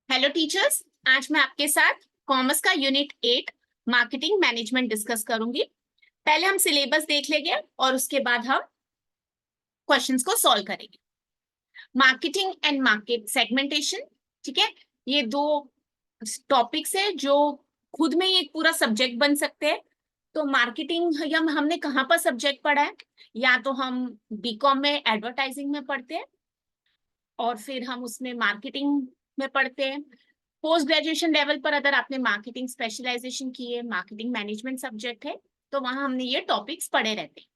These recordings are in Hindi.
हेलो टीचर्स, आज मैं आपके साथ कॉमर्स का यूनिट 8 मार्केटिंग मैनेजमेंट डिस्कस करूंगी। पहले हम सिलेबस देख लेंगे और उसके बाद हम क्वेश्चंस को सॉल्व करेंगे। मार्केटिंग एंड मार्केट सेगमेंटेशन, ठीक है, ये दो टॉपिक्स है जो खुद में ही एक पूरा सब्जेक्ट बन सकते हैं। तो मार्केटिंग हमने कहाँ पर सब्जेक्ट पढ़ा है? या तो हम बीकॉम में एडवर्टाइजिंग में पढ़ते हैं और फिर हम उसमें मार्केटिंग में पढ़ते हैं। पोस्ट ग्रेजुएशन लेवल पर अगर आपने मार्केटिंग स्पेशलाइजेशन की है, मार्केटिंग मैनेजमेंट सब्जेक्ट है, तो वहां हमने ये टॉपिक्स पढ़े रहते हैं।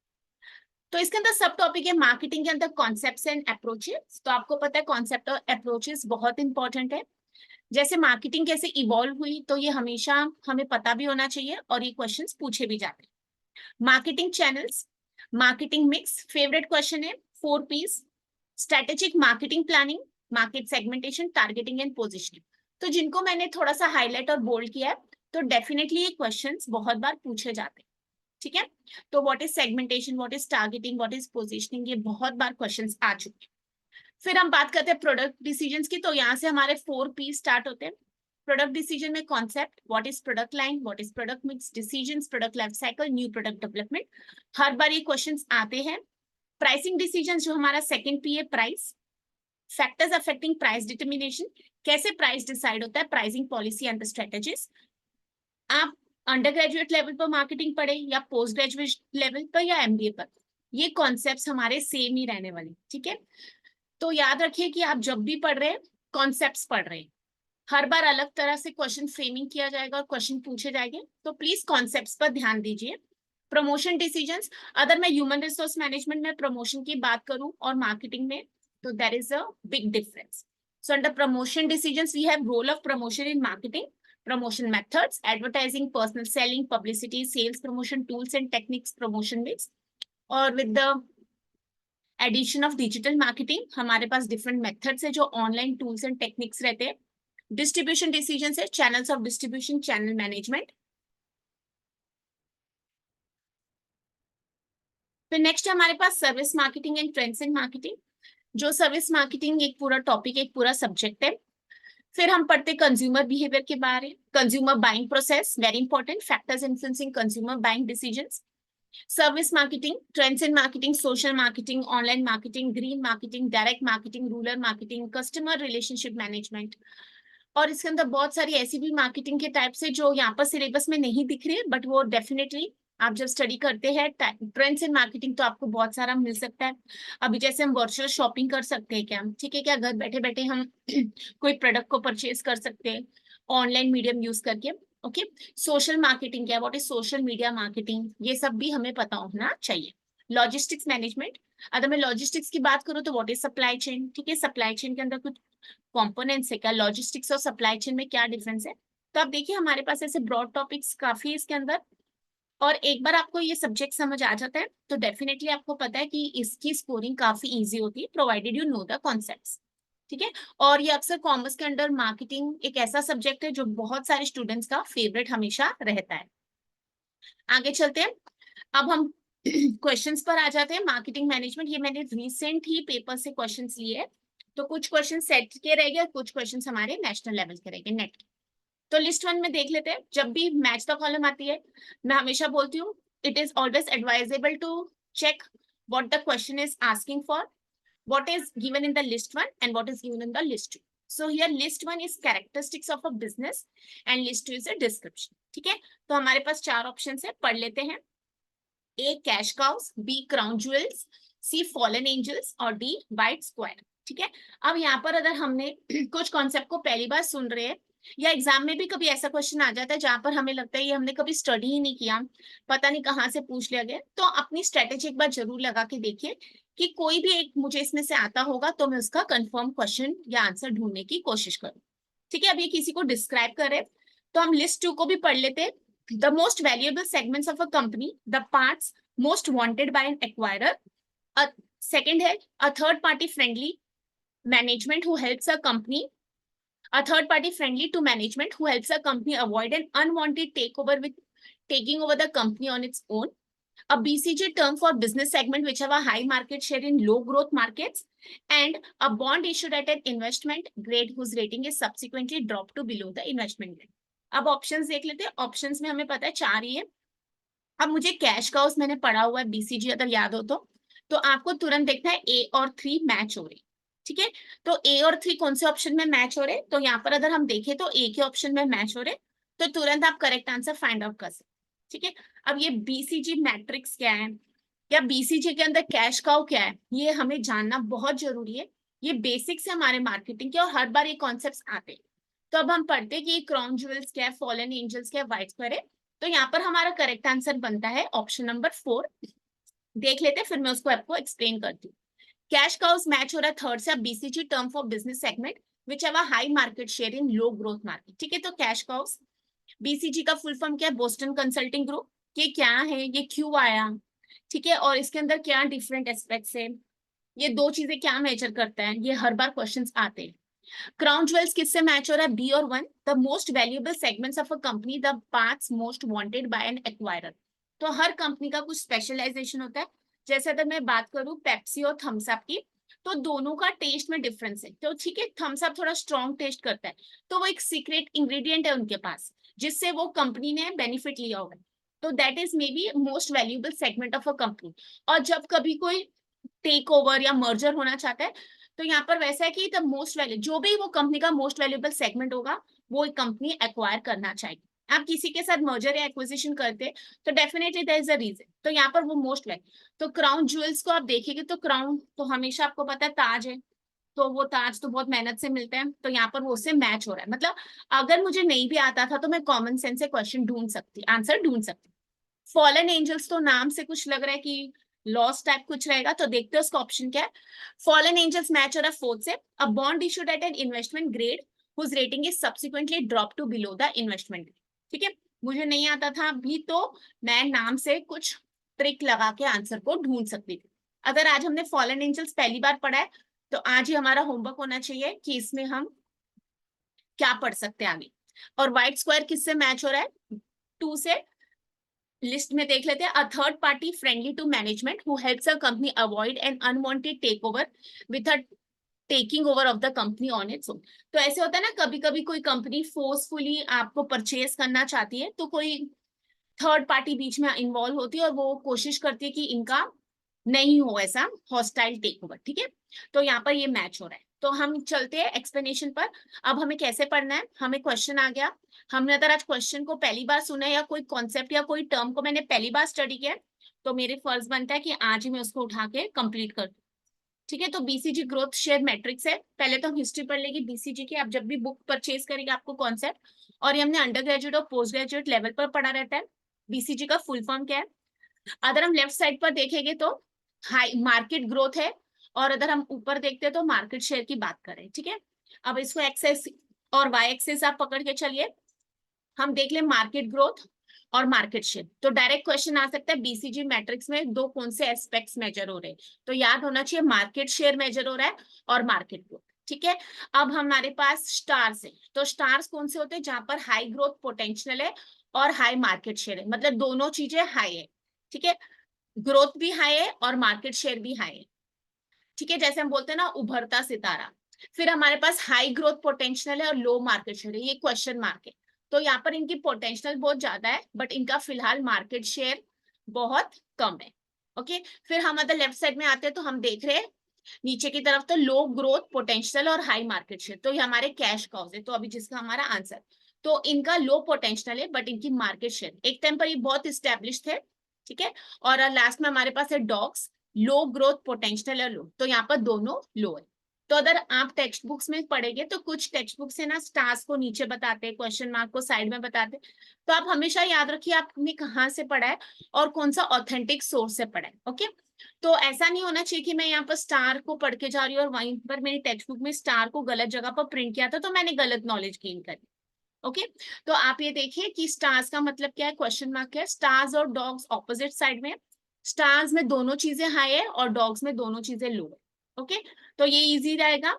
तो इसके अंदर सब टॉपिक है मार्केटिंग के अंदर कॉन्सेप्ट्स एंड अप्रोचेस। तो आपको पता है कॉन्सेप्ट और अप्रोचेस बहुत इंपॉर्टेंट है। जैसे मार्केटिंग कैसे इवॉल्व हुई, तो ये हमेशा हमें पता भी होना चाहिए और ये क्वेश्चंस पूछे भी जाते हैं। Marketing channels, marketing mix, favourite question है 4 P's, strategic marketing planning, market segmentation, targeting and positioning. तो जिनको मैंने थोड़ा सा हाईलाइट और बोल्ड किया है, तो डेफिनेटली ये क्वेश्चंस बहुत बार पूछे जाते हैं। ठीक है, तो what is segmentation, what is targeting, what is positioning, ये बहुत बार क्वेश्चंस आ चुके हैं। फिर हम बात करते हैं प्रोडक्ट डिसीजंस की। तो यहाँ से हमारे 4 P स्टार्ट होते हैं। प्रोडक्ट डिसीजन में concept, what is product line, what is product mix, decisions, product life cycle, new product development, हर बार ये क्वेश्चंस आते हैं। प्राइसिंग डिसीजन जो हमारा सेकंड P है, price. Factors affecting price determination, कैसे प्राइस डिसाइड होता है, प्राइसिंग पॉलिसी एंड स्ट्रेटेजीज। आप अंडर ग्रेजुएट लेवल पर मार्केटिंग पढ़े या पोस्ट ग्रेजुएट लेवल पर या MBA पर, ये कॉन्सेप्ट्स हमारे सेम ही रहने वाले। ठीक है, तो याद रखिए कि आप जब भी पढ़ रहे हैं, कॉन्सेप्ट्स पढ़ रहे हैं, हर बार अलग तरह से क्वेश्चन फ्रेमिंग किया जाएगा और क्वेश्चन पूछे जाएंगे, तो प्लीज कॉन्सेप्ट्स पर ध्यान दीजिए। प्रमोशन डिसीजंस, अगर मैं ह्यूमन रिसोर्स मैनेजमेंट में प्रमोशन की बात करूं और मार्केटिंग में, तो there is a big difference. So under promotion decisions, we have role of promotion in marketing, promotion methods, advertising, personal selling, publicity, sales promotion tools and techniques, promotion mix. और with the addition of digital marketing, हमारे पास different methods है जो online tools and techniques रहते हैं। Distribution decisions है channels of distribution, channel management. फिर नेक्स्ट हमारे पास service marketing and trends in marketing, जो सर्विस मार्केटिंग एक पूरा टॉपिक, एक पूरा सब्जेक्ट है। फिर हम पढ़ते कंज्यूमर बिहेवियर के बारे में, consumer buying process, very important, factors influencing consumer buying decisions. Service marketing, trends in marketing, social marketing, online marketing, green marketing, direct marketing, rural marketing, customer relationship management. और इसके अंदर बहुत सारी ऐसी भी मार्केटिंग के टाइप्स है जो यहाँ पर सिलेबस में नहीं दिख रही है, बट वो डेफिनेटली आप जब स्टडी करते हैं ट्रेंड्स इन मार्केटिंग, तो आपको बहुत सारा मिल सकता है। अभी जैसे हम वर्चुअल शॉपिंग कर सकते हैं क्या, ठीक है, क्या घर बैठे बैठे हम कोई प्रोडक्ट को परचेज कर सकते हैं ऑनलाइन मीडियम यूज करके। ओके, सोशल मार्केटिंग क्या, what is social media marketing, ये सब भी हमें पता होना चाहिए। लॉजिस्टिक्स मैनेजमेंट, अगर मैं लॉजिस्टिक्स की बात करूँ तो व्हाट इज सप्लाई चेन, ठीक है, सप्लाई चेन के अंदर कुछ कंपोनेंट्स है क्या, लॉजिस्टिक्स और सप्लाई चेन में क्या डिफरेंस है। तो आप देखिए हमारे पास ऐसे ब्रॉड टॉपिक्स काफी है इसके अंदर, और एक बार आपको ये सब्जेक्ट समझ आ जाता है तो डेफिनेटली आपको पता है कि इसकी स्कोरिंग काफी इजी होती है, provided you know the concepts. ठीक है, और ये अक्सर कॉमर्स के अंडर मार्केटिंग एक ऐसा सब्जेक्ट है जो बहुत सारे स्टूडेंट्स का फेवरेट हमेशा रहता है। आगे चलते हैं, अब हम क्वेश्चंस पर आ जाते हैं। मार्केटिंग मैनेजमेंट, ये मैंने रिसेंट ही पेपर से क्वेश्चंस लिए हैं, तो कुछ क्वेश्चन सेट के रह गए, कुछ क्वेश्चन हमारे नेशनल लेवल के रह गए, नेट के। तो लिस्ट 1 में देख लेते हैं। जब भी मैच द कॉलम आती है, मैं हमेशा बोलती हूँ it is always advisable to check what the question is asking for, what is given in the list 1 and what is given in the list 2. So here list 1 is characteristics of a business and list 2 is a description. ठीक है, तो हमारे पास 4 ऑप्शंस है, पढ़ लेते हैं। A cash cows, B crown jewels, C fallen angels और D white square। ठीक है, अब यहाँ पर अगर हमने कुछ कॉन्सेप्ट को पहली बार सुन रहे हैं, या एग्जाम में भी कभी ऐसा क्वेश्चन आ जाता है जहां पर हमें लगता है ये हमने कभी स्टडी ही नहीं किया, पता नहीं कहाँ से पूछ लिया गया, तो अपनी स्ट्रेटेजी एक बार जरूर लगा के देखिए कि कोई भी एक मुझे इसमें से आता होगा तो मैं उसका कंफर्म क्वेश्चन या आंसर ढूंढने की कोशिश करूँ। ठीक है, अब ये किसी को डिस्क्राइब करे, तो हम लिस्ट 2 को भी पढ़ लेते हैं। The most valuable segments of a company, the parts most wanted by an acquirer. A second है a third party friendly management who helps a company, a third party friendly to management who helps a company avoid an unwanted takeover with taking over the company on its own. A BCG term for business segment which have a high market share in low growth markets, and a bond issued at an investment grade whose rating is subsequently dropped to below the investment grade. अब ऑप्शंस देख लेते हैं. ऑप्शंस में हमें पता है 4 ही है. अब मुझे कैश काउस मैंने पढ़ा हुआ है बीसीजी अगर याद हो तो आपको तुरंत देखना है ए और 3 मैच हो रहे. ठीक है, तो ए और 3 कौन से ऑप्शन में मैच हो रहे, तो यहाँ पर अगर हम देखें तो ए के ऑप्शन में मैच हो रहे, तो तुरंत आप करेक्ट आंसर फाइंड आउट कर सकते. ठीक है, अब ये बीसीजी मैट्रिक्स क्या है या बीसीजी के अंदर कैश काउ क्या है, ये हमें जानना बहुत जरूरी है. ये बेसिक्स है हमारे मार्केटिंग के और हर बार ये कॉन्सेप्ट्स आते हैं. तो अब हम पढ़ते हैं कि क्राउन ज्वेल्स क्या है, फॉलन एंजल्स क्या है, व्हाइट स्क्वायर है. तो यहाँ पर हमारा करेक्ट आंसर बनता है ऑप्शन नंबर 4. देख लेते हैं, फिर मैं उसको आपको एक्सप्लेन करती हूँ. कैश काउस मैच हो रहा है थर्ड से. अब BCG term for business segment which have a high market share in low growth market. ठीक है, तो कैश काउस बीसीजी का फुल फॉर्म क्या है, बोस्टन कंसल्टिंग ग्रुप. ये क्या है, ये क्यों आया, ठीक है, और इसके अंदर क्या डिफरेंट एस्पेक्ट्स है, ये दो चीजें क्या मेजर करता है, ये हर बार क्वेश्चंस आते हैं. क्राउन ज्वेल्स किससे मैच हो रहा है, बी और 1. The most valuable segments of a company, the parts most wanted by an acquirer. तो हर कंपनी का कुछ स्पेशलाइजेशन होता है. जैसे अगर मैं बात करूं पेप्सी और थम्स अप की, तो दोनों का टेस्ट में डिफरेंस है. तो ठीक है, थम्स अप थोड़ा स्ट्रॉन्ग टेस्ट करता है, तो वो एक सीक्रेट इंग्रेडिएंट है उनके पास जिससे वो कंपनी ने बेनिफिट लिया होगा. तो that is may be most valuable segment of a company. और जब कभी कोई टेक ओवर या मर्जर होना चाहता है, तो यहाँ पर वैसा है कि द मोस्ट वैल्यू, जो भी वो कंपनी का मोस्ट वैल्यूएबल सेगमेंट होगा वो एक कंपनी एक्वायर करना चाहेगी. आप किसी के साथ मर्जर या एक्विजिशन करते हैं तो definitely there is a reason. तो यहाँ पर वो मोस्ट वैल्यू. तो क्राउन ज्वेल्स को आप देखेंगे तो क्राउन तो हमेशा आपको पता है ताज है, तो वो ताज तो बहुत मेहनत से मिलते हैं, तो यहाँ पर वो उससे मैच हो रहा है. मतलब अगर मुझे नहीं भी आता था तो मैं कॉमन सेंस से क्वेश्चन ढूंढ सकती, आंसर ढूंढ सकती. फॉलन एंजल्स तो नाम से कुछ लग रहा है कि लॉस टाइप कुछ रहेगा, तो देखते हैं उसका ऑप्शन क्या है. फॉलन एंजल्स मैच हो रहा है फोर्थ से. A bond issued at an investment grade whose rating is subsequently drop to below the investment grade. ठीक है, मुझे नहीं आता था अभी तो मैं नाम से कुछ ट्रिक लगा के आंसर को ढूंढ सकती थी. अगर आज हमने फॉलन एंजल्स पहली बार पढ़ा है तो आज ही हमारा होमवर्क होना चाहिए कि इसमें हम क्या पढ़ सकते हैं आगे. और व्हाइट स्क्वायर किससे मैच हो रहा है, 2 से. लिस्ट में देख लेते हैं. A third party friendly to management who helps a company avoid an unwanted take over with a taking over of the company on its own. तो ऐसे होता है ना, कभी कभी कोई कंपनी फोर्सफुली आपको परचेज करना चाहती है, तो कोई थर्ड पार्टी बीच में इन्वॉल्व होती है और वो कोशिश करती है कि इनका नहीं हो ऐसा हॉस्टाइल टेक ओवर. ठीक है, तो यहाँ पर ये मैच हो रहा है. तो हम चलते हैं एक्सप्लेनेशन पर. अब हमें कैसे पढ़ना है, हमें क्वेश्चन आ गया, हमने अगर आज क्वेश्चन को पहली बार सुना है या कोई कॉन्सेप्ट या कोई टर्म को मैंने पहली बार स्टडी किया, तो मेरे फर्ज बनता है कि आज ही मैं उसको उठा के कंप्लीट कर दूं. ठीक है, तो बीसीजी ग्रोथ शेयर मैट्रिक्स है. पहले तो हम हिस्ट्री पढ़ लेंगे बीसीजी की. आप जब भी बुक परचेज करेंगे आपको कॉन्सेप्ट, और ये हमने अंडर ग्रेजुएट और पोस्ट ग्रेजुएट लेवल पर पढ़ा रहता है. बीसीजी का फुल फॉर्म क्या है. अगर हम लेफ्ट साइड पर देखेंगे तो हाई मार्केट ग्रोथ है, और अगर हम ऊपर देखते हैं तो मार्केट शेयर की बात करें. ठीक है, अब इसको एक्सेस और वाई एक्सेस आप पकड़ के चलिए. हम देख ले मार्केट ग्रोथ और मार्केट शेयर, तो डायरेक्ट क्वेश्चन आ सकता है बीसीजी मैट्रिक्स में दो कौन से एस्पेक्ट्स मेजर हो रहे हैं, तो याद होना चाहिए मार्केट शेयर मेजर हो रहा है और मार्केट ग्रोथ. ठीक है, अब हमारे पास स्टार्स है. तो स्टार्स कौन से होते हैं, जहां पर हाई ग्रोथ पोटेंशियल है और हाई मार्केट शेयर है, मतलब दोनों चीजें हाई है. ठीक है, ग्रोथ भी हाई है और मार्केट शेयर भी हाई है. ठीक है, जैसे हम बोलते हैं ना उभरता सितारा. फिर हमारे पास हाई ग्रोथ पोटेंशियल है और लो मार्केट शेयर है, ये क्वेश्चन मार्क है. तो यहाँ पर इनकी पोटेंशियल बहुत ज्यादा है बट इनका फिलहाल मार्केट शेयर बहुत कम है. ओके, फिर हम अगर लेफ्ट साइड में आते हैं तो हम देख रहे हैं नीचे की तरफ तो लो ग्रोथ पोटेंशियल और हाई मार्केट शेयर, तो ये हमारे कैश काउज है. तो अभी जिसका हमारा आंसर, तो इनका लो पोटेंशियल है बट इनकी मार्केट शेयर एक टाइम पर ये बहुत स्टेब्लिश थे. ठीक है, और लास्ट में हमारे पास है डॉग्स, लो ग्रोथ पोटेंशियल है लो, तो यहाँ पर दोनों लो है. तो अगर आप टेक्स्ट बुक्स में पढ़ेंगे तो कुछ टेक्स्ट बुक्स है ना स्टार्स को नीचे बताते हैं, क्वेश्चन मार्क को साइड में बताते हैं. तो आप हमेशा याद रखिए आपने कहाँ से पढ़ा है और कौन सा ऑथेंटिक सोर्स से पढ़ा है. ओके, तो ऐसा नहीं होना चाहिए कि मैं यहाँ पर स्टार को पढ़ के जा रही हूँ और वहीं पर मेरी टेक्स्ट बुक में स्टार को गलत जगह पर प्रिंट किया था तो मैंने गलत नॉलेज गेन करी. ओके, तो आप ये देखिए कि स्टार्स का मतलब क्या है, क्वेश्चन मार्क है. स्टार्स और डॉग्स ऑपोजिट साइड में, स्टार्स में दोनों चीजें हाई है और डॉग्स में दोनों चीजें लो है. ओके, तो ये इजी रहेगा.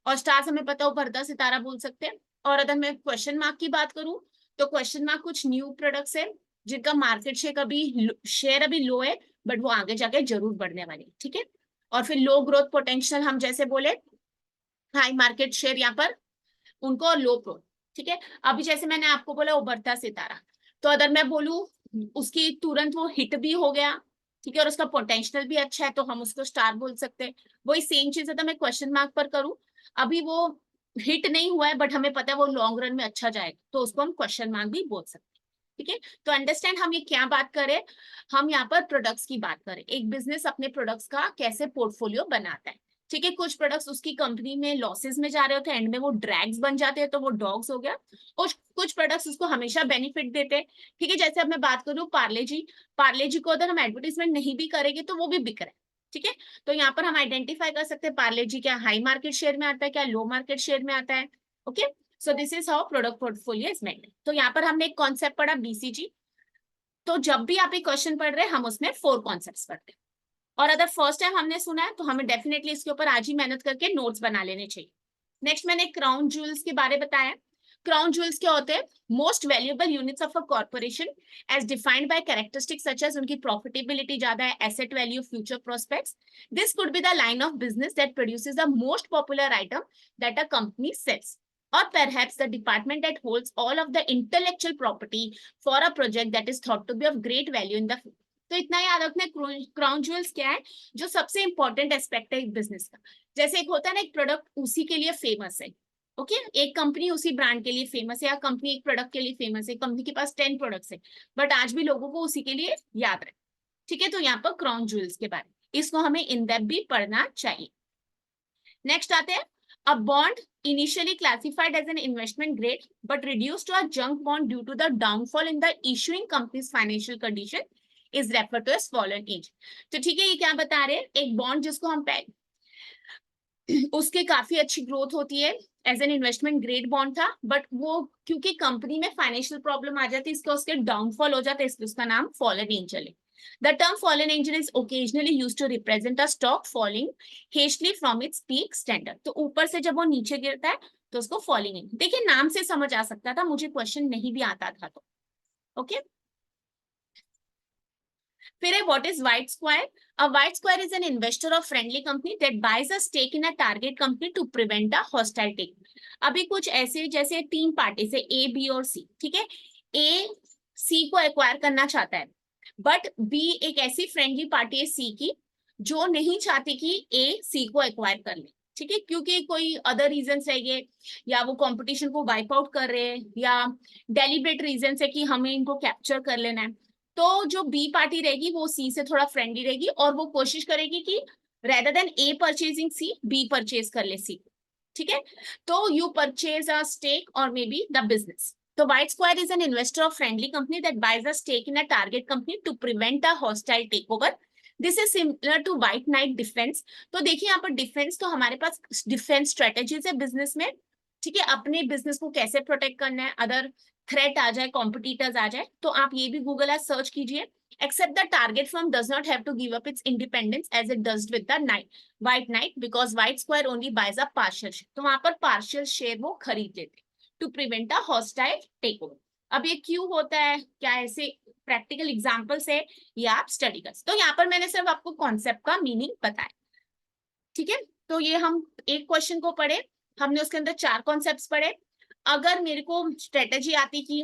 और स्टार्स हमें पता हो उभरता सितारा बोल सकते हैं. और अगर मैं क्वेश्चन मार्क की बात करूं तो क्वेश्चन मार्क कुछ न्यू प्रोडक्ट्स है जिनका मार्केट शेयर अभी लो है, बट वो आगे जाके जरूर बढ़ने वाले, ठीक है। और फिर लो ग्रोथ पोटेंशियल, हम जैसे बोले हाई मार्केट शेयर यहाँ पर उनको, और लो ग्रोथ, ठीक है। अभी जैसे मैंने आपको बोला उभरता सितारा, तो अगर मैं बोलूं उसकी तुरंत वो हिट भी हो गया, ठीक है, और उसका पोटेंशियल भी अच्छा है, तो हम उसको स्टार बोल सकते हैं। वही सेम चीज है तो मैं क्वेश्चन मार्क पर करूं, अभी वो हिट नहीं हुआ है बट हमें पता है वो लॉन्ग रन में अच्छा जाएगा, तो उसको हम क्वेश्चन मार्क भी बोल सकते हैं, ठीक है। तो अंडरस्टैंड हम ये क्या बात करें, हम यहाँ पर प्रोडक्ट्स की बात करें, एक बिजनेस अपने प्रोडक्ट्स का कैसे पोर्टफोलियो बनाता है, ठीक है। कुछ प्रोडक्ट्स उसकी कंपनी में लॉसेस में जा रहे होते हैं, एंड में वो ड्रैग्स बन जाते हैं, तो वो डॉग्स हो गया। और कुछ प्रोडक्ट्स उसको हमेशा बेनिफिट देते हैं, ठीक है। जैसे अब मैं बात करूँ पार्ले जी को अगर हम एडवर्टीजमेंट नहीं भी करेंगे तो वो भी बिक रहा है, ठीक है। तो यहाँ पर हम आइडेंटिफाई कर सकते हैं पार्ले जी क्या हाई मार्केट शेयर में आता है, क्या लो मार्केट शेयर में आता है, okay. So this is how product portfolio is maintain. तो यहाँ पर हमने एक कॉन्सेप्ट पढ़ा बीसीजी। तो जब भी आप एक क्वेश्चन पढ़ रहे हैं हम उसमें 4 कॉन्सेप्ट्स पढ़ते हैं, और अगर फर्स्ट टाइम हमने सुना है तो हमें डेफिनेटली इसके ऊपर आज ही मेहनत करके नोट्स बना लेने चाहिए। नेक्स्ट मैंने क्राउन ज्वेल्स के बारे बताया। क्राउन ज्वेल्स क्या होते हैं, most valuable units of a corporation as defined by characteristics such as उनकी प्रॉफिटेबिलिटी ज्यादा है, asset value, future prospects. This could be the line of business that produces the most popular item that a company sells, or perhaps the department that holds all of the intellectual property for a project that is thought to be of great value in the future. तो इतना याद रखना, क्राउन ज्वेल्स क्या है, जो सबसे इंपॉर्टेंट एस्पेक्ट है एक बिजनेस का। जैसे एक होता है ना, एक प्रोडक्ट उसी के लिए फेमस है, ओके एक कंपनी उसी ब्रांड के लिए फेमस है, या कंपनी एक प्रोडक्ट के लिए फेमस है, कंपनी के पास 10 प्रोडक्ट्स है, बट आज भी लोगों को उसी के लिए याद रहे, ठीक है। तो यहाँ पर क्राउन ज्वेल्स के बारे में इसको हमें इन डेप्थ भी पढ़ना चाहिए। नेक्स्ट आते हैं, a bond initially classified as an investment grade but reduced to a junk bond due to the downfall in the issuing company's financial condition is referred to as fallen angel। तो ठीक है, ये क्या बता रहे हैं, एक बॉन्ड जिसको हम उसके काफी अच्छी ग्रोथ होती है, as an investment grade bond था, बट वो क्योंकि कंपनी में फाइनेंशियल प्रॉब्लम आ जाती है, इसका उसके डाउनफॉल हो जाता है, इसलिए उसका नाम फॉलन एंजल है। The term fallen angel is occasionally used to represent a stock falling hastily from its peak standard। तो ऊपर से जब वो नीचे गिरता है तो उसको फॉलिंग एंजल, देखिए नाम से समझ आ सकता था, मुझे क्वेश्चन नहीं भी आता था तो, ओके। फिर है what is white square. A white square is an investor of friendly company that buys a stake in a target company to prevent a hostile take. अभी कुछ ऐसे जैसे 3 पार्टी से ए बी और सी, ठीक है। ए सी को एक्वायर करना चाहता है, बट बी एक ऐसी फ्रेंडली पार्टी है सी की जो नहीं चाहती कि ए सी को एक्वायर कर ले, ठीक है, क्योंकि कोई अदर रीजन रहेंगे, या वो कंपटीशन को वाइप आउट कर रहे हैं, या डेलिब्रेट रीजन है कि हमें इनको कैप्चर कर लेना है। तो जो बी पार्टी रहेगी वो सी से थोड़ा फ्रेंडली रहेगी, और वो कोशिश करेगी कि rather than A purchasing C, B purchase कर ले सी, ठीक है। तो यू परचेज अ स्टेक और मे बी द बिजनेस। तो white square is an investor of friendly company that buys a stake in a target company to prevent a hostile takeover. This is similar to white knight defence. तो देखिए यहाँ पर डिफेंस, तो हमारे पास डिफेंस स्ट्रेटेजीज है बिजनेस में, ठीक है, अपने बिजनेस को कैसे प्रोटेक्ट करना है, अदर थ्रेट आ जाए, कॉम्पिटिटर्स आ जाए, तो आप ये भी गूगल आज सर्च कीजिए। Except the target firm does not have to give up its independence as it does with the white knight, because white square only buys a partial share। तो वहां पर partial share वो खरीद लेते to prevent a hostile takeover। अब ये क्यों होता है, क्या ऐसे प्रैक्टिकल एग्जांपल्स है, ये आप स्टडी कर। तो यहाँ पर मैंने सिर्फ आपको कॉन्सेप्ट का मीनिंग बताया, ठीक है। तो ये हम एक क्वेश्चन को पढ़े, हमने उसके अंदर 4 कॉन्सेप्ट्स पढ़े। अगर मेरे को स्ट्रेटेजी आती कि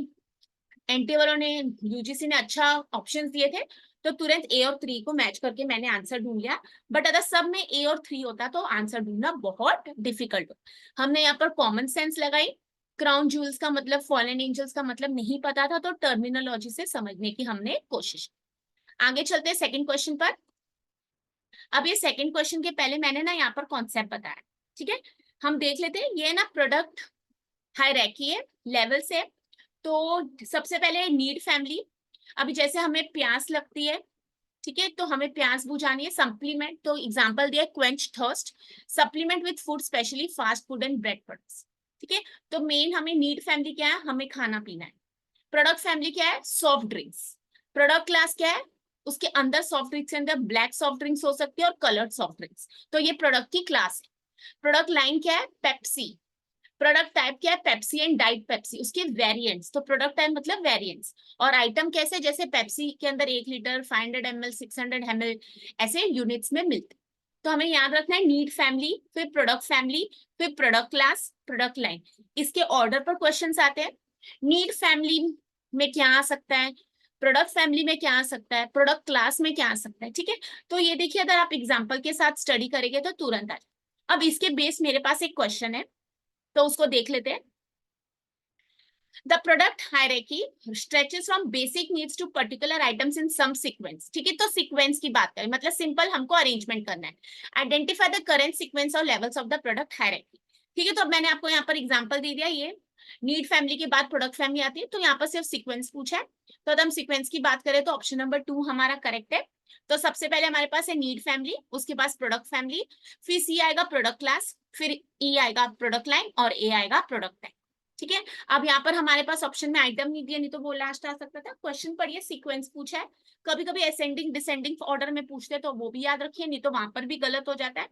एनटीए वालों ने, यूजीसी ने अच्छा ऑप्शंस दिए थे, तो तुरंत ए और 3 को मैच करके मैंने आंसर ढूंढ लिया, बट अगर सब में ए और 3 होता तो आंसर ढूंढना बहुत डिफिकल्ट हो। हमने यहाँ पर कॉमन सेंस लगाई, क्राउन ज्वेल्स का मतलब, फॉलन एंजल्स का मतलब नहीं पता था, तो टर्मिनोलॉजी से समझने की हमने कोशिश। आगे चलते हैं सेकंड क्वेश्चन पर। अब ये सेकंड क्वेश्चन के पहले मैंने ना यहाँ पर कॉन्सेप्ट बताया, ठीक है। हम देख लेते हैं, ये ना प्रोडक्ट हायरार्की है, लेवल से। तो सबसे पहले नीड फैमिली। अभी जैसे हमें प्यास लगती है, ठीक है, तो हमें प्यास बुझानी है, सप्लीमेंट, तो एग्जांपल दिया quench thirst, supplement with food specially fast food and bread products, ठीक है। तो मेन हमें नीड फैमिली क्या है, हमें खाना पीना है। प्रोडक्ट फैमिली क्या है, सॉफ्ट ड्रिंक्स। प्रोडक्ट क्लास क्या है, उसके अंदर सॉफ्ट ड्रिंक्स के अंदर ब्लैक सॉफ्ट ड्रिंक्स हो सकती है और कलर्ड सॉफ्ट ड्रिंक्स, तो ये प्रोडक्ट की क्लास है। प्रोडक्ट लाइन क्या है, पेप्सी। प्रोडक्ट टाइप क्या है, पेप्सी एंड डाइट पेप्सी, उसके वेरिएंट्स, तो प्रोडक्ट टाइप मतलब वेरिएंट्स, और आइटम कैसे, जैसे पेप्सी के अंदर 1 लीटर, 500 ml, 600 ml ऐसे यूनिट्स में मिलते। तो हमें याद रखना है नीड फैमिली, फिर प्रोडक्ट फैमिली, फिर प्रोडक्ट क्लास, प्रोडक्ट लाइन, इसके ऑर्डर पर क्वेश्चंस आते हैं। नीड फैमिली में क्या आ सकता है, प्रोडक्ट फैमिली में क्या आ सकता है, प्रोडक्ट क्लास में क्या आ सकता है, ठीक है। तो ये देखिए अगर आप एग्जाम्पल के साथ स्टडी करेंगे तो तुरंत आ जाए। अब इसके बेस मेरे पास एक क्वेश्चन है, तो उसको देख लेते हैं। The product hierarchy stretches from basic needs to particular items in some sequence. ठीक है, तो सीक्वेंस की बात करें, मतलब सिंपल हमको अरेंजमेंट करना है। आइडेंटिफाई द करेंट सीक्वेंस और levels of the product hierarchy. ठीक है, तो अब मैंने आपको यहाँ पर एग्जांपल दे दिया, ये नीड फैमिली के बाद प्रोडक्ट फैमिली आती है, तो यहाँ पर सिर्फ सीक्वेंस पूछा है। तो अगर हम सीक्वेंस की बात करें तो ऑप्शन नंबर 2 हमारा करेक्ट है। तो सबसे पहले हमारे पास है नीड फैमिली, उसके पास प्रोडक्ट फैमिली, फिर सी आएगा प्रोडक्ट क्लास, फिर ई आएगा प्रोडक्ट लाइन, और ए आएगा प्रोडक्ट टाइप। ठीक है, अब यहाँ पर हमारे पास ऑप्शन में आइटम नहीं दिया, नहीं तो वो लास्ट आ सकता था। क्वेश्चन पढ़िए, सीक्वेंस पूछा है, कभी कभी असेंडिंग डिसेंडिंग ऑर्डर में पूछते हैं तो वो भी याद रखिए, नहीं तो वहां पर भी गलत हो जाता है।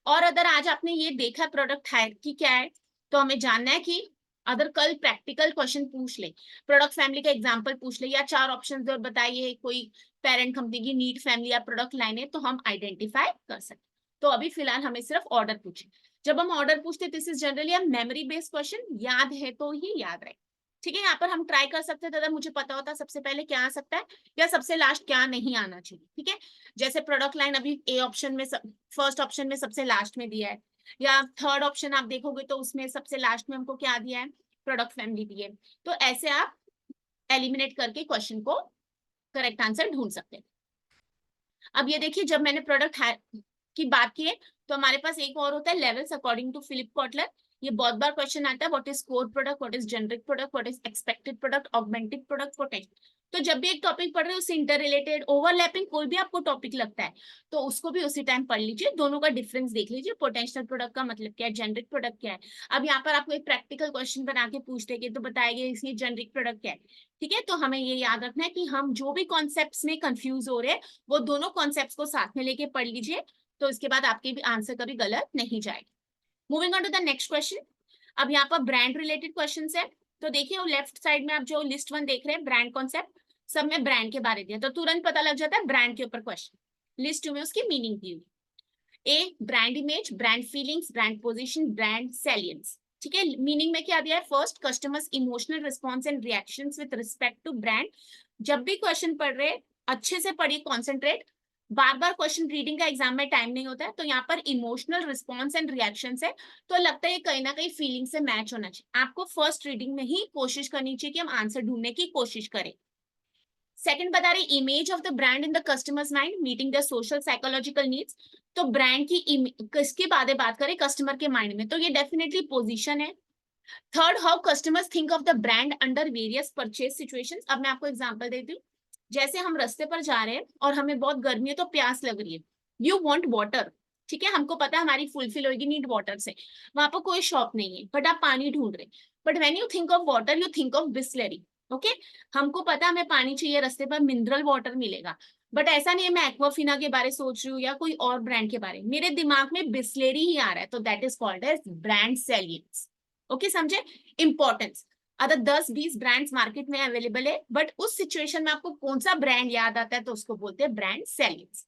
और अगर आज आपने ये देखा प्रोडक्ट हायरार्की क्या है, तो हमें जानना है कि अगर कल प्रैक्टिकल क्वेश्चन पूछ ले, प्रोडक्ट फैमिली का एग्जांपल पूछ ले, या 4 ऑप्शन दे और बताइए कोई पेरेंट कंपनी की नीड फैमिली या प्रोडक्ट लाइन है, तो हम आइडेंटिफाई कर सकते। तो अभी फिलहाल हमें सिर्फ ऑर्डर पूछे। जब हम ऑर्डर पूछते दिस इज जनरली हम मेमोरी बेस्ड क्वेश्चन, याद है तो ही याद रहे। ठीक है, यहाँ पर हम ट्राई कर सकते थे, अगर मुझे पता होता सबसे पहले क्या आ सकता है या सबसे लास्ट क्या नहीं आना चाहिए। ठीक है, जैसे प्रोडक्ट लाइन अभी ए ऑप्शन में, फर्स्ट ऑप्शन में सबसे लास्ट में दिया है, या थर्ड ऑप्शन आप देखोगे तो उसमें सबसे लास्ट में हमको क्या दिया है, प्रोडक्ट फैमिली दी है। तो ऐसे आप एलिमिनेट करके क्वेश्चन को करेक्ट आंसर ढूंढ सकते हैं। अब ये देखिए, जब मैंने प्रोडक्ट की बात की है, तो हमारे पास एक और होता है levels according to Philip Kotler. ये बहुत बार क्वेश्चन आता है, what is core product, what is generic product, what is expected product, augmented product, potential. तो जब भी एक टॉपिक पढ़ रहे हो, उससे इंटर रिलेटेड ओवरलैपिंग कोई भी आपको टॉपिक लगता है, तो उसको भी उसी टाइम पढ़ लीजिए, दोनों का डिफरेंस देख लीजिए, पोटेंशियल प्रोडक्ट का मतलब क्या है, जेनरिक प्रोडक्ट क्या है। अब यहाँ पर आपको एक प्रैक्टिकल क्वेश्चन बना के पूछ देंगे तो बताएंगे इसकी जेनरिक प्रोडक्ट क्या है। ठीक है, तो हमें ये याद रखना है कि हम जो भी कॉन्सेप्ट्स में कंफ्यूज हो रहे हैं, वो दोनों कॉन्सेप्ट्स को साथ में लेके पढ़ लीजिए, तो इसके बाद आपके भी आंसर कभी गलत नहीं जाएगा। Moving on to the next question. अब यहाँ पर ब्रांड रिलेटेड क्वेश्चंस है, तो देखिए वो लेफ्ट साइड में आप जो लिस्ट 1 देख रहे हैं, ब्रांड कॉन्सेप्ट, सब में ब्रांड के बारे दिया, तो तुरंत पता लग जाता है ब्रांड के ऊपर क्वेश्चन। लिस्ट 2 में उसकी मीनिंग दी हुई, a brand image, brand feelings, brand position, brand salience. ठीक है, मीनिंग में क्या दिया है, first customers emotional response and reactions with respect to brand. जब भी क्वेश्चन पढ़ रहे अच्छे से पढ़िए, कॉन्सेंट्रेट, बार बार क्वेश्चन रीडिंग का एग्जाम में टाइम नहीं होता है, तो यहाँ पर इमोशनल रिस्पॉन्स एंड रिएक्शंस है, तो लगता है कहीं ना कहीं फीलिंग से मैच होना चाहिए। आपको फर्स्ट रीडिंग में ही कोशिश करनी चाहिए कि हम आंसर ढूंढने की कोशिश करें। सेकंड बता रहे image of the brand in the customers mind meeting the social psychological needs. तो ब्रांड की किसकी बात करें कस्टमर के माइंड में, तो ये डेफिनेटली पोजीशन है। Third, how customers think of the brand under various purchase situations. अब मैं आपको एग्जांपल देती हूँ, जैसे हम रास्ते पर जा रहे हैं और हमें बहुत गर्मी है तो प्यास लग रही है, यू वांट वाटर। ठीक है, हमको पता है हमारी फुलफिल होगी नीड वाटर से, वहां पर कोई शॉप नहीं है, बट आप पानी ढूंढ रहे, but when you think of water you think of Bisleri. Okay, हमको पता है हमें पानी चाहिए, रास्ते पर मिनरल वाटर मिलेगा, बट ऐसा नहीं है मैं एक्वाफिना के बारे सोच रही हूँ या कोई और ब्रांड के बारे, मेरे दिमाग में बिस्लेरी ही आ रहा है, तो that is called as brand salience. Okay, समझे इंपॉर्टेंस। अगर 10-20 ब्रांड्स मार्केट में अवेलेबल है, बट उस सिचुएशन में आपको कौन सा ब्रांड याद आता है, तो उसको बोलते हैं ब्रांड सेलियंस।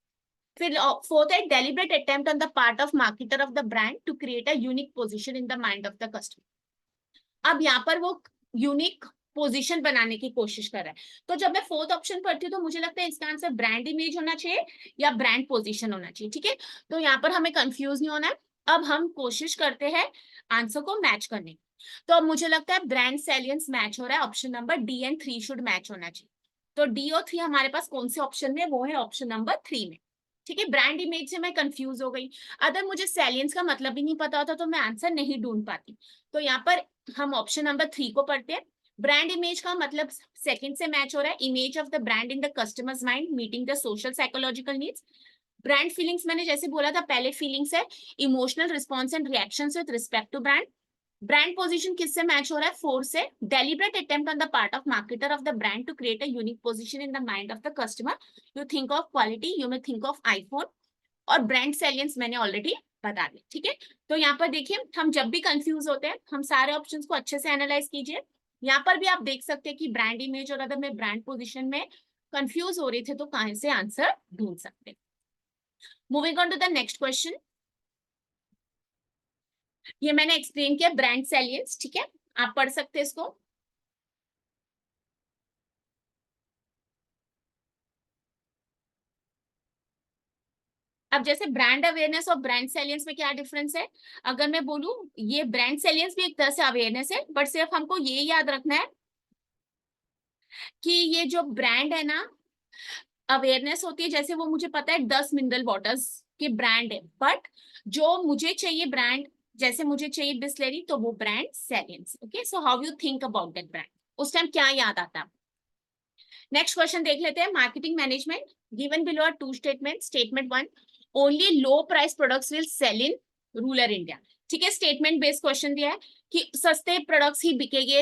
फिर फोर्थ है deliberate attempt on the part of marketer of the brand to create a unique position in the mind of the customer. अब यहाँ पर वो यूनिक पोजीशन बनाने की कोशिश कर रहा है, तो जब मैं फोर्थ ऑप्शन पढ़ती हूँ तो मुझे लगता है इसका आंसर ब्रांड इमेज होना चाहिए या ब्रांड पोजीशन होना चाहिए। ठीक है, तो यहाँ पर हमें कंफ्यूज नहीं होना है। अब हम कोशिश करते हैं आंसर को मैच करने की, तो अब मुझे लगता है ब्रांड सेलियंस मैच हो रहा है, option number D and 3 should match होना चाहिए। तो डी और 3 हमारे पास कौन से ऑप्शन में, वो है ऑप्शन नंबर 3 में। ठीक है, ब्रांड इमेज से मैं कंफ्यूज हो गई, अगर मुझे सेलियंस का मतलब ही नहीं पता होता तो मैं आंसर नहीं ढूंढ पाती। तो यहाँ पर हम ऑप्शन नंबर 3 को पढ़ते हैं। ब्रांड इमेज का मतलब सेकंड से मैच हो रहा है, image of the brand in the customers mind meeting the social psychological needs. Brand feelings मैंने जैसे बोला था पहले, फीलिंग्स है emotional response and reactions with respect to brand. Brand position किससे मैच हो रहा है, 4 से, deliberate attempt on the part of marketer of the brand to create a unique position in the mind of the customer. You think of quality, you may think of iPhone. और ब्रांड सेलियंस मैंने ऑलरेडी बता दें, ठीक है। तो यहाँ पर देखिए, हम जब भी कंफ्यूज होते हैं हम सारे ऑप्शंस को अच्छे से एनालाइज कीजिए। यहाँ पर भी आप देख सकते हैं कि ब्रांड इमेज और अगर मैं ब्रांड पोजीशन में कंफ्यूज हो रही थे तो कहां से आंसर ढूंढ सकते हैं। Moving on to the next question, ये मैंने एक्सप्लेन किया ब्रांड सैलियंस, ठीक है, आप पढ़ सकते हैं इसको। अब जैसे ब्रांड अवेयरनेस और ब्रांड सैलियंस में क्या डिफरेंस है, अगर मैं बोलूं ये ब्रांड सैलियंस भी एक तरह से अवेयरनेस है, बट सिर्फ हमको ये याद रखना है कि ये जो ब्रांड है ना, अवेयरनेस होती है, जैसे वो मुझे पता है 10 मिनरल वाटर्स की ब्रांड है, बट जो मुझे चाहिए ब्रांड, जैसे मुझे चाहिए बिस्लेरी, तो वो brand salience. Okay, so how you think about that brand, उस टाइम क्या याद आता है। नेक्स्ट क्वेश्चन देख लेते हैं, marketing management. Given below are two statement. Statement one, only low price products will sell in rural India. ठीक है, स्टेटमेंट बेस्ड क्वेश्चन दिया है कि सस्ते प्रोडक्ट्स ही बिकेंगे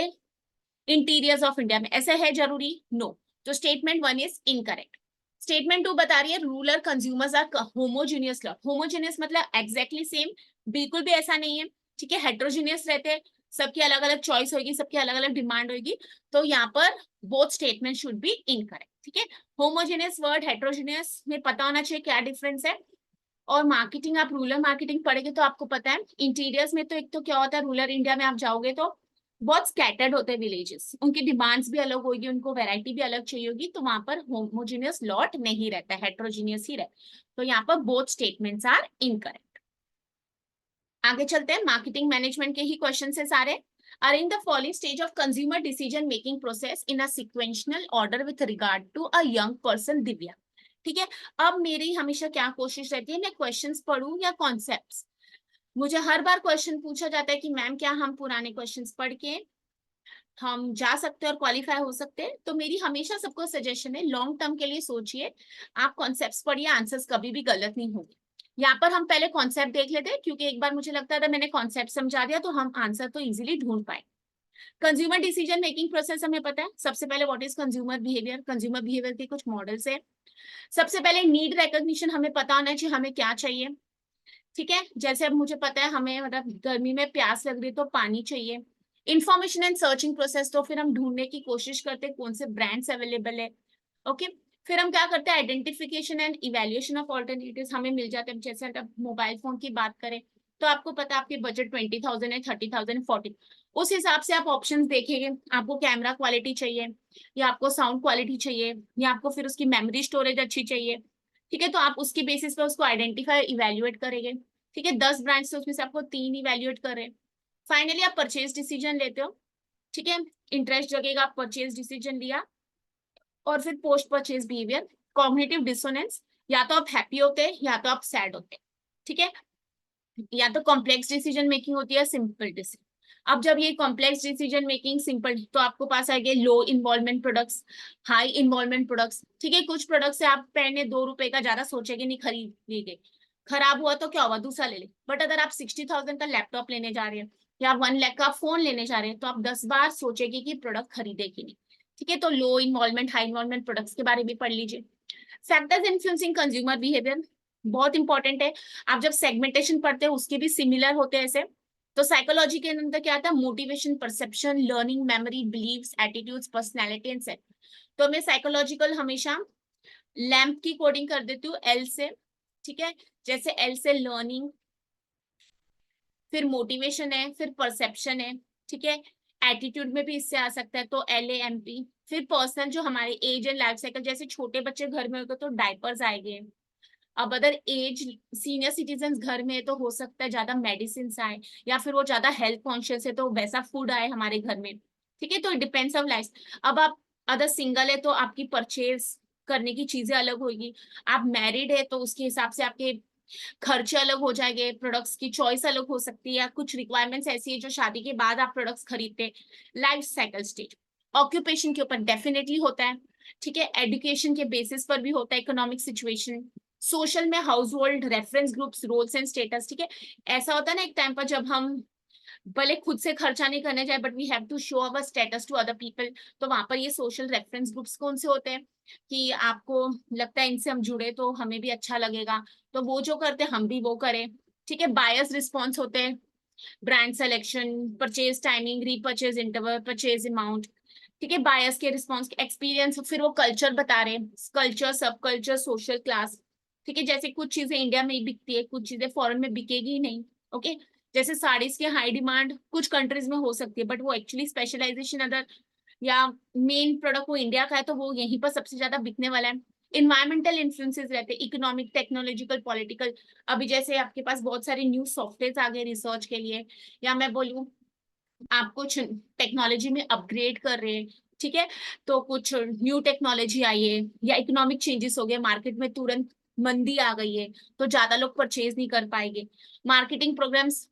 इंटीरियर्स ऑफ इंडिया में, ऐसा है जरूरी? नो। तो statement one is incorrect. Statement to बता रही है rural consumers are homogeneous lot. Homogeneous मतलब एग्जैक्टली सेम, बिल्कुल भी ऐसा नहीं है, ठीक है, हेट्रोजीनियस रहते हैं, सबकी अलग अलग चॉइस होगी, सबकी अलग अलग डिमांड होगी। तो यहाँ पर both statement should be incorrect, ठीक है। होमोजीनियस वर्ड हेट्रोजीनियस में पता होना चाहिए क्या डिफरेंस है। और मार्केटिंग, आप रूरल मार्केटिंग पढ़ेंगे तो आपको पता है इंटीरियर्स में तो एक तो क्या होता है, रूरल इंडिया में आप जाओगे तो बहुत स्कैटर्ड होते हैं विलेजेस, उनकी डिमांड्स भी अलग होगी, उनको वैरायटी भी अलग चाहिए होगी, तो वहां पर होमोजीनियस लॉट नहीं रहता, हेट्रोजीनियस ही रहता। तो यहाँ पर बोथ स्टेटमेंट्स आर इनकरेक्ट। आगे चलते हैं, मार्केटिंग मैनेजमेंट के ही क्वेश्चन है सारे। Arrange the following stage of consumer decision making process in a sequential order with regard to a young person. Divya, ठीक है। अब मेरी हमेशा क्या कोशिश रहती है, मैं क्वेश्चंस पढ़ूं या कॉन्सेप्ट्स। मुझे हर बार क्वेश्चन पूछा जाता है कि मैम क्या हम पुराने क्वेश्चंस पढ़ के हम जा सकते हैं और क्वालिफाई हो सकते हैं, तो मेरी हमेशा सबको सजेशन है लॉन्ग टर्म के लिए सोचिए, आप कॉन्सेप्ट्स पढ़िए, आंसर्स कभी भी गलत नहीं होंगे। यहाँ पर हम पहले कॉन्सेप्ट देख लेते हैं, क्योंकि एक बार मुझे लगता था मैंने कॉन्सेप्ट समझा दिया तो हम आंसर तो इजीली ढूंढ पाए। कंज्यूमर डिसीजन मेकिंग प्रोसेस हमें पता है, सबसे पहले what is consumer behaviour. Consumer behaviour के कुछ मॉडल्स है। सबसे पहले नीड रिकॉग्निशन, हमें पता होना चाहिए हमें क्या चाहिए, ठीक है। जैसे अब मुझे पता है हमें मतलब गर्मी में प्यास लग रही है तो पानी चाहिए। इंफॉर्मेशन एंड सर्चिंग प्रोसेस, तो फिर हम ढूंढने की कोशिश करते हैं कौन से ब्रांड्स अवेलेबल है। ओके, फिर हम क्या करते हैं, identification and evaluation of alternatives हमें मिल जाते हैं। जैसे अगर मोबाइल फोन की बात करें तो आपको पता है आपके बजट 20,000 है, 30,000, 40, उस हिसाब से आप ऑप्शंस देखेंगे। आपको कैमरा क्वालिटी चाहिए, या आपको साउंड क्वालिटी चाहिए, या आपको फिर उसकी मेमोरी स्टोरेज अच्छी चाहिए, ठीक है। तो आप उसकी बेसिस पे उसको आइडेंटिफाई इवेल्युएट करेंगे, ठीक है। 10 ब्रांड्स से उसमें से आपको 3 इवेल्युएट करें। फाइनली आप परचेज डिसीजन लेते हो, ठीक है। इंटरेस्ट जगेगा, आप परचेज डिसीजन लिया। और फिर post purchase behaviour, cognitive dissonance, या तो आप हैप्पी होते हैं या तो आप सैड होते हैं, ठीक है। या तो कॉम्प्लेक्स डिसीजन मेकिंग होती है, सिंपल डिसीजन। अब जब ये कॉम्प्लेक्स डिसीजन मेकिंग सिंपल, तो आपको पास आएंगे low involvement products, high involvement products, ठीक है। कुछ प्रोडक्ट्स से आप पहले 2 रुपए का ज्यादा सोचेंगे नहीं, खरीद लीजिए, खराब हुआ तो क्या हुआ, दूसरा ले ले। बट अगर आप 60,000 का लैपटॉप लेने जा रहे हैं या 1 लाख का फोन लेने जा रहे हैं तो आप 10 बार सोचेंगे कि प्रोडक्ट खरीदे कि नहीं, ठीक है। तो लो इन्वॉल्वमेंट हाई इन्वॉल्वमेंट प्रोडक्ट्स के बारे में पढ़ लीजिए। फैक्टर्स इन्फ्लुएंसिंग कंज्यूमर बिहेवियर बहुत इंपॉर्टेंट है। आप जब सेगमेंटेशन पढ़ते हैं उसके भी सिमिलर होते हैं ऐसे। तो साइकोलॉजी के अंदर क्या आता है, motivation, perception, learning, memory, beliefs, attitudes, personality and set. तो मैं साइकोलॉजिकल हमेशा लैम्प की कोडिंग कर देती हूँ एल से, ठीक है। जैसे एल से लर्निंग, फिर मोटिवेशन है, फिर परसेप्शन है, ठीक है। एटीट्यूड में भी इससे आ सकता है तो LAMP। फिर पर्सनल, जो हमारे एज एंड लाइफ साइकिल, जैसे छोटे बच्चे घर में होते तो डायपर्स आएंगे। अब अदर एज सीनियर सिटीजन घर में है तो हो सकता है ज्यादा मेडिसिन आए, या फिर वो ज्यादा हेल्थ कॉन्शियस है तो वैसा फूड आए हमारे घर में, ठीक है। तो इट डिपेंड्स ऑन लाइफ। अब आप अदर सिंगल है तो आपकी परचेज करने की चीजें अलग होगी। आप मैरिड है तो उसके हिसाब से आपके खर्चे अलग हो जाएंगे, प्रोडक्ट्स की चॉइस अलग हो सकती है, या कुछ रिक्वायरमेंट्स ऐसी है जो शादी के बाद आप प्रोडक्ट्स खरीदते। लाइफ साइकिल स्टेज, ऑक्यूपेशन के ऊपर डेफिनेटली होता है, ठीक है। एजुकेशन के बेसिस पर भी होता है, इकोनॉमिक सिचुएशन, सोशल में household, reference groups, roles and status, ठीक है। ऐसा होता है ना एक टाइम पर जब हम भले खुद से खर्चा नहीं करने जाए but we have to show our status to other people, तो वहां पर ये सोशल रेफरेंस ग्रुप्स कौन से होते हैं कि आपको लगता है इनसे हम जुड़े तो हमें भी अच्छा लगेगा, तो वो जो करते हैं हम भी वो करें, ठीक है, बायर्स रिस्पॉन्स होते हैं, brand selection, purchase timing, repurchase interval, purchase amount, ठीक है, बायर्स के रिस्पॉन्स, एक्सपीरियंस, फिर वो कल्चर बता रहे हैं, कल्चर, सब कल्चर, सोशल क्लास, ठीक है, जैसे कुछ चीजें इंडिया में ही बिकती है, कुछ चीजें फॉरेन में बिकेगी ही नहीं, ओके, जैसे साड़ीज की हाई डिमांड कुछ कंट्रीज में हो सकती है, बट वो एक्चुअली स्पेशलाइजेशन अदर या मेन प्रोडक्ट वो इंडिया का है, तो वो यहीं पर सबसे ज्यादा बिकने वाला है। इन्वायरमेंटल इन्फ्लुएंसेस रहते हैं, इकोनॉमिक, टेक्नोलॉजिकल, पॉलिटिकल, अभी जैसे आपके पास बहुत सारे न्यू सॉफ्टवेयर आ गए रिसर्च के लिए, या मैं बोलूँ आप कुछ टेक्नोलॉजी में अपग्रेड कर रहे हैं, ठीक है, तो कुछ न्यू टेक्नोलॉजी आई है, या इकोनॉमिक चेंजेस हो गए, मार्केट में तुरंत मंदी आ गई है, तो ज्यादा लोग परचेज नहीं कर पाएंगे। मार्केटिंग प्रोग्राम्स,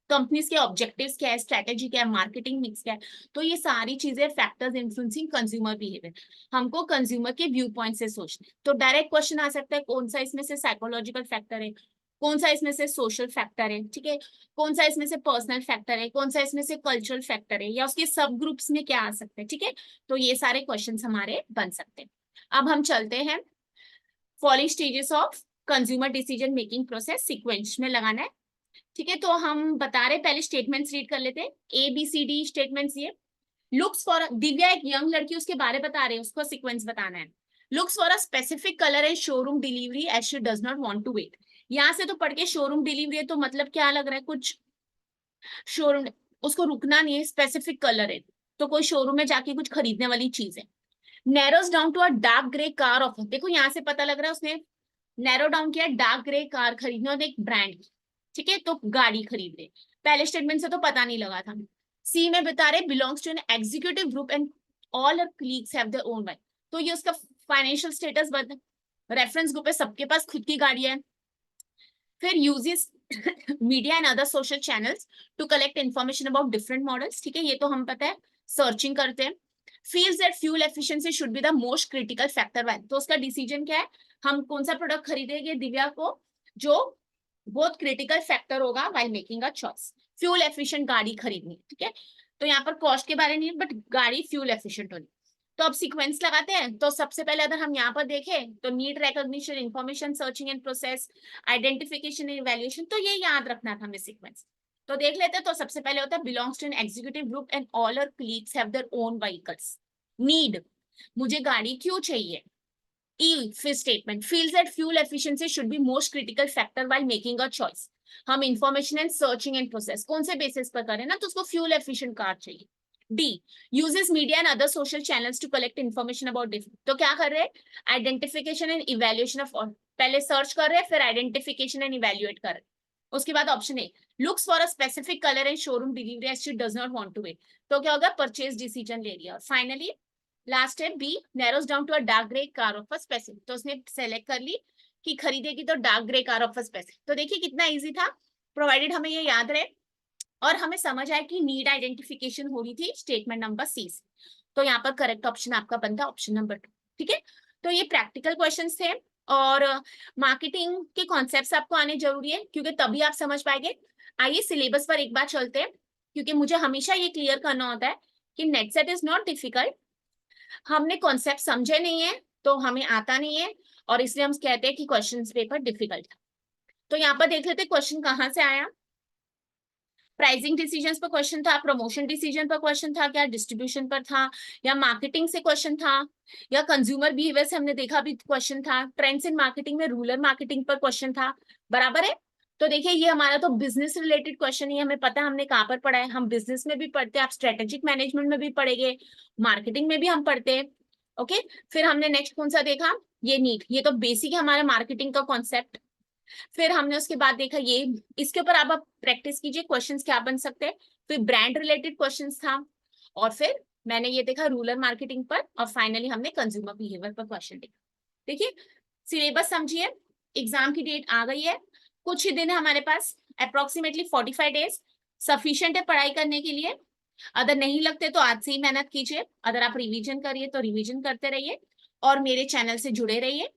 कंपनीज के ऑब्जेक्टिव्स क्या है, स्ट्रेटेजी क्या है, मार्केटिंग मिक्स क्या है, तो ये सारी चीजें फैक्टर्स इन्फ्लुएंसिंग कंज्यूमर बिहेवियर, हमको कंज्यूमर के व्यू पॉइंट से सोचना है। तो डायरेक्ट क्वेश्चन आ सकता है कौन सा इसमें से साइकोलॉजिकल फैक्टर है, कौन सा इसमें से सोशल फैक्टर है, ठीक है, कौन सा इसमें से पर्सनल फैक्टर है, कौन सा इसमें से कल्चरल फैक्टर है, या उसके सब ग्रुप्स में क्या आ सकते हैं, ठीक है, तो ये सारे क्वेश्चंस हमारे बन सकते हैं। अब हम चलते हैं following stages of consumer decision making process, sequence में लगाना है, ठीक है, तो हम बता रहे पहले स्टेटमेंट्स रीड कर लेते हैं, ABCD स्टेटमेंट्स ये। लुक्स फॉर, दिव्या एक यंग लड़की, उसके बारे बता रहे हैं, उसको सीक्वेंस बताना है। Looks for a specific colour and showroom delivery as she does not want to wait, यहाँ से तो पढ़ के शोरूम डिलीवरी है, तो मतलब क्या लग रहा है, कुछ शोरूम, उसको रुकना नहीं है, स्पेसिफिक कलर है, तो कोई शोरूम में जाके कुछ खरीदने वाली चीज है। Narrows down to a dark grey car of, देखो यहाँ से पता लग रहा है उसने नैरो डाउन किया, डार्क ग्रे कार खरीदने और एक ब्रांड की, ठीक है, तो गाड़ी खरीद रहे, पहले स्टेटमेंट से तो पता नहीं लगा था। सी में बता रहे belongs to an executive group and all her colleagues have their own bike, तो ये उसका फाइनेंशियल स्टेटस बता, रेफरेंस ग्रुप है, सबके पास खुद की गाड़ी है। फिर uses media and other social channels to collect information about different models, ठीक है, ये तो हम पता है, सर्चिंग करते हैं। Feels that fuel efficiency should be the most critical factor when, तो उसका डिसीजन क्या है, हम कौन सा प्रोडक्ट खरीदेंगे दिव्या को जो बहुत क्रिटिकल फैक्टर होगा while making a choice, fuel efficient गाड़ी खरीदनी, ठीक है, तो यहाँ पर कॉस्ट के बारे में नहीं, बट गाड़ी फ्यूल एफिशिएंट होनी। तो अब सीक्वेंस लगाते हैं, तो सबसे पहले अगर हम यहाँ पर देखें तो need recognition, information searching and process, identification and evaluation, तो ये याद रखना था हमें सीक्वेंस। तो देख लेते हैं, तो सबसे पहले होता है belongs to an executive group and all our colleagues have their own vehicles. Need, मुझे गाड़ी क्यों चाहिए। ई फिर statement, feels that fuel efficiency should be most critical factor while making a choice, हम information and searching and process कौन से बेसिस पर करें ना, तो उसको फ्यूल एफिशिएंट कार चाहिए। D, uses media and other social channels to collect information about different, तो क्या कर रहे हैं, आइडेंटिफिकेशन एंड इवेल्युएशन ऑफ, पहले सर्च कर रहे हैं फिर आइडेंटिफिकेशन एंड इवेल्युएट कर रहे हैं। उसके बाद option A, looks for a specific colour and showroom delivery as she does not want to wait, तो क्या होगा, परचेज डिसीजन ले लिया। और फाइनली लास्ट है B, narrows down to a dark grey car of a specific, तो उसने सेलेक्ट कर ली कि खरीदेगी तो dark grey car of a specific, तो देखिए कितना इजी था, प्रोवाइडेड हमें ये याद रहे और हमें समझ आए कि नीड आइडेंटिफिकेशन हो रही थी स्टेटमेंट नंबर सी से, तो यहाँ पर करेक्ट ऑप्शन आपका बनता है ऑप्शन नंबर 2, ठीक है। तो ये प्रैक्टिकल क्वेश्चंस थे, और मार्केटिंग के कॉन्सेप्ट्स आपको आने जरूरी है, क्योंकि तभी आप समझ पाएंगे। आइए सिलेबस पर एक बार चलते हैं, क्योंकि मुझे हमेशा ये क्लियर करना होता है कि net set is not difficult, हमने कॉन्सेप्ट समझे नहीं है तो हमें आता नहीं है, और इसलिए हम कहते हैं कि क्वेश्चन पेपर डिफिकल्ट। तो यहाँ पर देख लेते क्वेश्चन कहाँ से आया। प्राइसिंग डिसीजंस पर क्वेश्चन था, प्रमोशन डिसीजन पर क्वेश्चन था, क्या डिस्ट्रीब्यूशन पर था, या मार्केटिंग से क्वेश्चन था, या कंज्यूमर बिहेवियर से हमने देखा भी क्वेश्चन था, ट्रेंड्स इन मार्केटिंग में रूरल मार्केटिंग पर क्वेश्चन था, बराबर है। तो देखिए ये हमारा तो बिजनेस रिलेटेड क्वेश्चन ही, हमें पता है हमने कहाँ पर पढ़ा है, हम बिजनेस में भी पढ़ते हैं, आप स्ट्रेटेजिक मैनेजमेंट में भी पढ़ेंगे, मार्केटिंग में भी हम पढ़ते हैं, ओके। फिर हमने नेक्स्ट कौन सा देखा, ये नीट, ये तो बेसिक है हमारा मार्केटिंग का कॉन्सेप्ट। फिर हमने उसके बाद देखा ये, इसके ऊपर आप प्रैक्टिस कीजिए क्वेश्चंस क्या बन सकते हैं। फिर ब्रांड रिलेटेड क्वेश्चंस था, और फिर मैंने ये देखा रूरल मार्केटिंग पर, और फाइनली हमने कंज्यूमर बिहेवियर पर क्वेश्चन देखा। देखिए सिलेबस समझिए, एग्जाम की डेट आ गई है, कुछ ही दिन है हमारे पास, अप्रोक्सीमेटली 45 डेज सफिशिएंट है पढ़ाई करने के लिए। अगर नहीं लगते तो आज से ही मेहनत कीजिए, अगर आप रिवीजन करिए तो रिवीजन करते रहिए, और मेरे चैनल से जुड़े रहिए।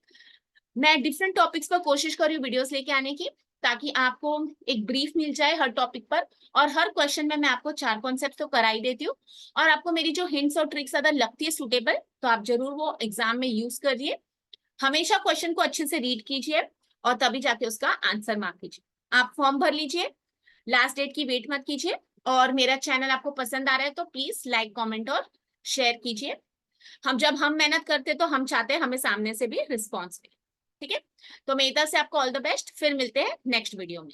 मैं डिफरेंट टॉपिक्स पर कोशिश कर रही हूँ वीडियोस लेके आने की, ताकि आपको एक ब्रीफ मिल जाए हर टॉपिक पर, और हर क्वेश्चन में मैं आपको 4 कॉन्सेप्ट तो करा ही देती हूँ, और आपको मेरी जो हिंट्स और ट्रिक्स अगर लगती है सुटेबल, तो आप जरूर वो एग्जाम में यूज करिए। हमेशा क्वेश्चन को अच्छे से रीड कीजिए, और तभी जाके उसका आंसर मार्क कीजिए। आप फॉर्म भर लीजिए, लास्ट डेट की वेट मत कीजिए, और मेरा चैनल आपको पसंद आ रहा है तो प्लीज लाइक, कमेंट और शेयर कीजिए। जब हम मेहनत करते हैं तो हम चाहते हैं हमें सामने से भी रिस्पॉन्स मिले। ठीक है, तो मेरी तरफ से आपको ऑल द बेस्ट, फिर मिलते हैं नेक्स्ट वीडियो में।